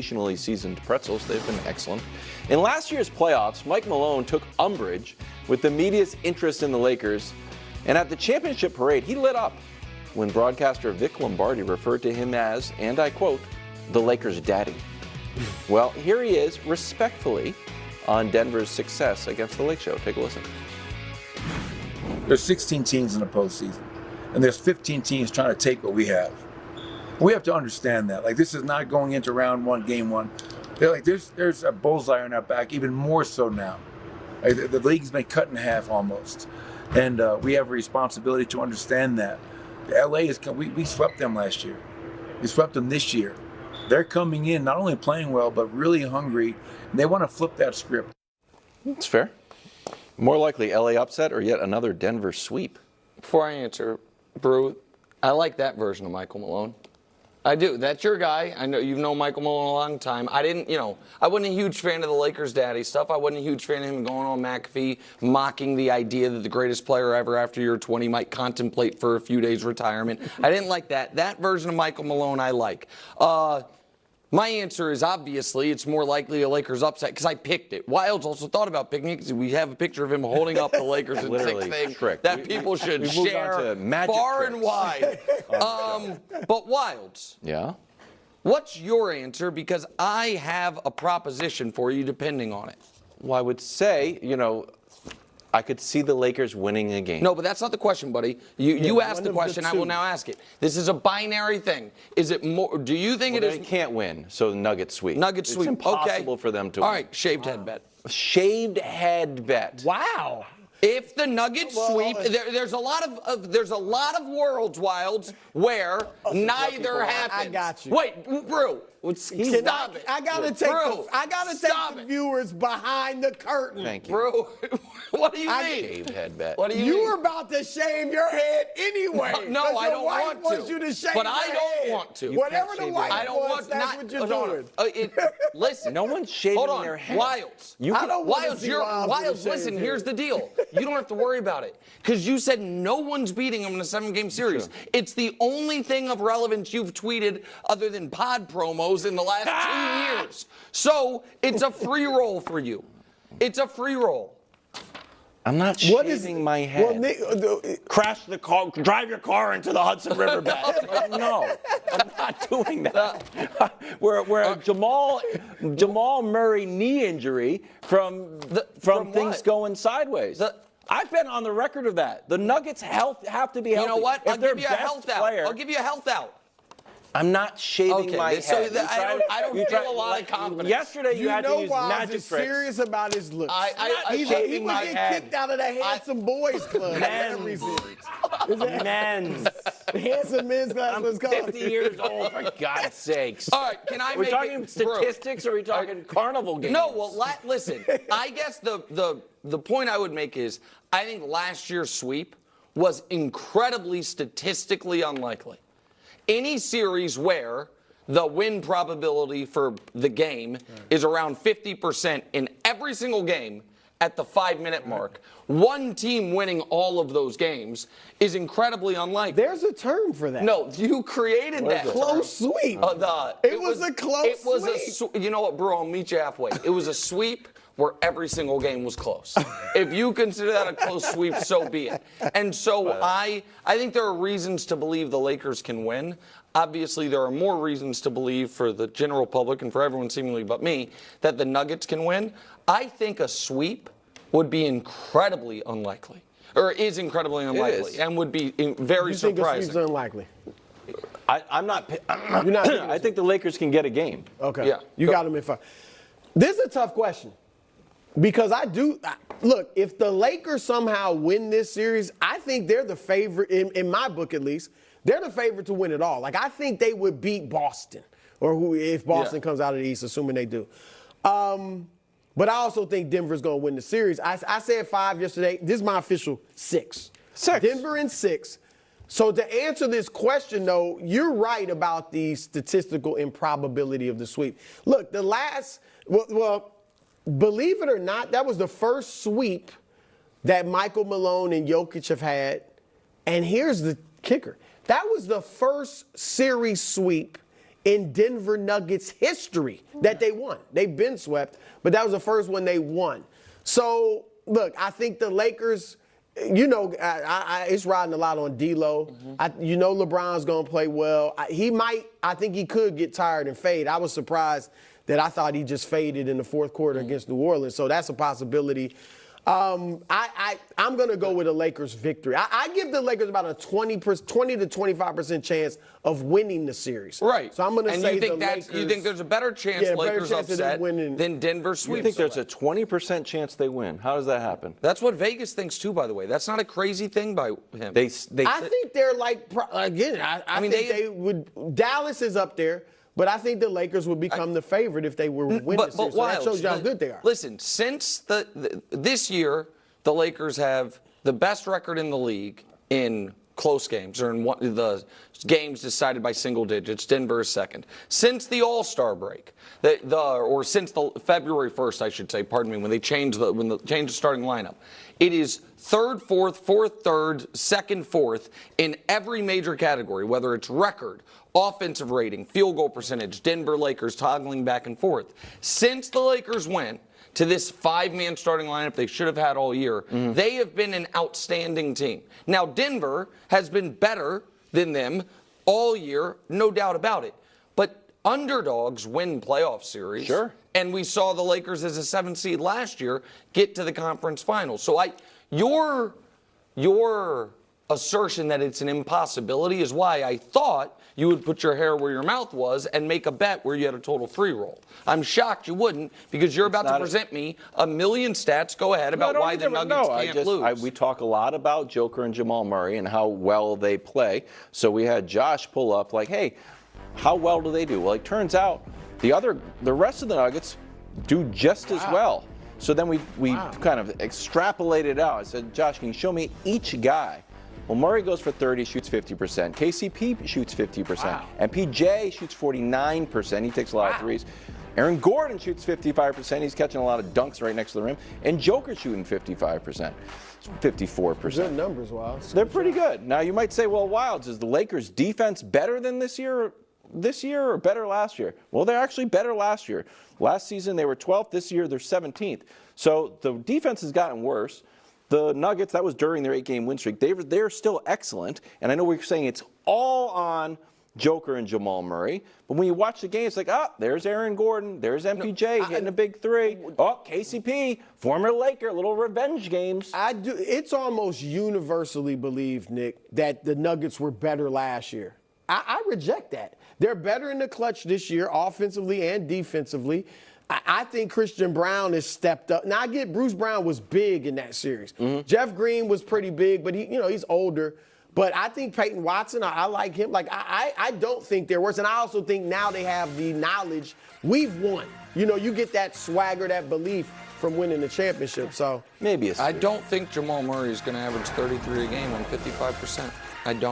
sensationally seasoned pretzels. They've been excellent. In last year's playoffs, Mike Malone took umbrage with the media's interest in the Lakers, and at the championship parade, he lit up when broadcaster Vic Lombardi referred to him as, and I quote, the Lakers' daddy. Well, here he is, respectfully, on Denver's success against the Lake Show. Take a listen. There's 16 teams in the postseason, and there's 15 teams trying to take what we have. We have to understand that. Like, this is not going into round one, game one. They're like, there's a bullseye on our back, even more so now. Like, the league's been cut in half almost, and we have a responsibility to understand that. LA is we swept them last year. We swept them this year. They're coming in not only playing well, but really hungry, and they want to flip that script. That's fair. More likely LA upset or yet another Denver sweep? Before I answer, Brew, I like that version of Michael Malone. I do. That's your guy. I know you've known Michael Malone a long time. I wasn't a huge fan of the Lakers daddy stuff. I wasn't a huge fan of him going on McAfee, mocking the idea that the greatest player ever after year 20 might contemplate for a few days retirement. I didn't like that. That version of Michael Malone I like. My answer is obviously it's more likely a Lakers upset because I picked it. Wilds also thought about picking it because we have a picture of him holding up the Lakers and six thing that people should share far and wide. But Wilds. Yeah? What's your answer? Because I have a proposition for you depending on it. Well, I would say, I could see the Lakers winning a game. No, but that's not the question, buddy. You asked the question. I will now ask it. This is a binary thing. Is it more? Do you think it is? They can't win, so the Nuggets sweep. Nuggets sweep. It's impossible for them to win. All right, shaved head bet. Shaved head bet. Wow. If the Nuggets sweep, there's a lot of worlds, Wilds, where neither happens. I got you. Wait, Brew. Stop it. I gotta take the viewers behind the curtain. Thank you. Brew, what do you mean? Shaved head bet. What do you You mean? were about to shave your head anyway. No, I don't want to. Wants you to shave but your I don't head. want to. Whatever the wife I don't wants, want that's what you're doing. Listen. No one's shaving Hold on. their head. Wilds. I don't want to Wilds, see Wilds listen, here's the deal. You don't have to worry about it. Because you said no one's beating them in a 7-game series. Sure. It's the only thing of relevance you've tweeted other than pod promos in the last 2 years. So it's a free roll for you. It's a free roll. I'm not shaving my head. Well, Nick, crash the car, drive your car into the Hudson River bed. No, I'm not doing that. We're a Jamal Murray knee injury from things going sideways. I've been on the record of that. The Nuggets' health have to be healthy. You know what? I'll give you a health out. Player, I'll give you a health out. I'm not shaving my head. So I don't feel a lot of confidence. Yesterday you had to use magic tricks. Serious about his looks. He was getting kicked out of the Handsome Boys Club. Men's. Handsome Men's Club. I'm 50 years old, for God's sakes. All right, can I We're talking statistics or are we talking carnival games? No, well, listen. I guess the point I would make is I think last year's sweep was incredibly statistically unlikely. Any series where the win probability for the game is around 50% in every single game at the 5-minute mark, one team winning all of those games is incredibly unlikely. There's a term for that. No, you created that. Close sweep. It was a close sweep. You know what, bro? I'll meet you halfway. It was a sweep where every single game was close. If you consider that a close sweep, so be it. And so I think there are reasons to believe the Lakers can win. Obviously, there are more reasons to believe for the general public and for everyone seemingly but me that the Nuggets can win. I think a sweep would be incredibly unlikely, or is incredibly unlikely, and would be very surprising. You think a sweep's unlikely? I'm not. You're not. I think the Lakers can get a game. Okay. Yeah. You got them in 5. This is a tough question. Because look, if the Lakers somehow win this series, I think they're the favorite, in my book at least, they're the favorite to win it all. Like, I think they would beat Boston, or if Boston comes out of the East, assuming they do. But I also think Denver's going to win the series. I said 5 yesterday. This is my official 6. Denver in 6. So to answer this question, though, you're right about the statistical improbability of the sweep. Look, believe it or not, that was the first sweep that Michael Malone and Jokic have had. And here's the kicker. That was the first series sweep in Denver Nuggets history that they won. They've been swept, but that was the first one they won. So, look, I think the Lakers, it's riding a lot on D'Lo. LeBron's going to play well. I think he could get tired and fade. I was surprised that I thought he just faded in the fourth quarter against New Orleans, so that's a possibility. I'm going to go with a Lakers victory. I give the Lakers about a 20 to 25% chance of winning the series. Right. So I'm going to say the Lakers. You think there's a better chance Lakers upset than Denver sweeps? You think there's a 20% chance they win? How does that happen? That's what Vegas thinks too, by the way. That's not a crazy thing by him. I think they're like, again, I mean, they would. Dallas is up there. But I think the Lakers would become the favorite if they were winning the series. So that shows you how good they are. Listen, since this year, the Lakers have the best record in the league in close games, or in the games decided by single digits. Denver is second. Since the All-Star break, or since the February 1st, I should say, pardon me, when they changed the starting lineup, it is third, fourth, third, second, fourth in every major category, whether it's record, offensive rating, field goal percentage, Denver Lakers toggling back and forth. Since the Lakers went to this 5-man starting lineup they should have had all year, they have been an outstanding team. Now, Denver has been better than them all year, no doubt about it. But underdogs win playoff series. Sure. And we saw the Lakers as a 7th seed last year get to the conference finals. So your assertion that it's an impossibility is why I thought you would put your hair where your mouth was and make a bet where you had a total free roll. I'm shocked you wouldn't, because you're about to present me a million stats. Go ahead about why the Nuggets can't lose. We talk a lot about Joker and Jamal Murray and how well they play. So we had Josh pull up like, hey, how well do they do? Well, it turns out the rest of the Nuggets do just as well. So then we kind of extrapolated out. I said, Josh, can you show me each guy? Well, Murray goes for 30, shoots 50%. KCP shoots 50%. And PJ shoots 49%. He takes a lot of threes. Aaron Gordon shoots 55%. He's catching a lot of dunks right next to the rim. And Joker's shooting 55%. 54%. Good numbers, Wilds. They're pretty good. Now, you might say, well, Wilds, is the Lakers' defense better than this year or better last year? Well, they're actually better last year. Last season, they were 12th. This year, they're 17th. So the defense has gotten worse. The Nuggets, that was during their 8-game win streak, they're still excellent. And I know we're saying it's all on Joker and Jamal Murray. But when you watch the game, it's like, there's Aaron Gordon. There's MPJ hitting a big three. KCP, former Laker, little revenge games. It's almost universally believed, Nick, that the Nuggets were better last year. I reject that. They're better in the clutch this year, offensively and defensively. I think Christian Brown has stepped up. Now, I get Bruce Brown was big in that series. Jeff Green was pretty big, but he's older. But I think Peyton Watson, I like him. Like, I don't think they're worse. And I also think now they have the knowledge. We've won. You get that swagger, that belief from winning the championship. So maybe I don't think Jamal Murray is going to average 33 a game on 55%. I don't.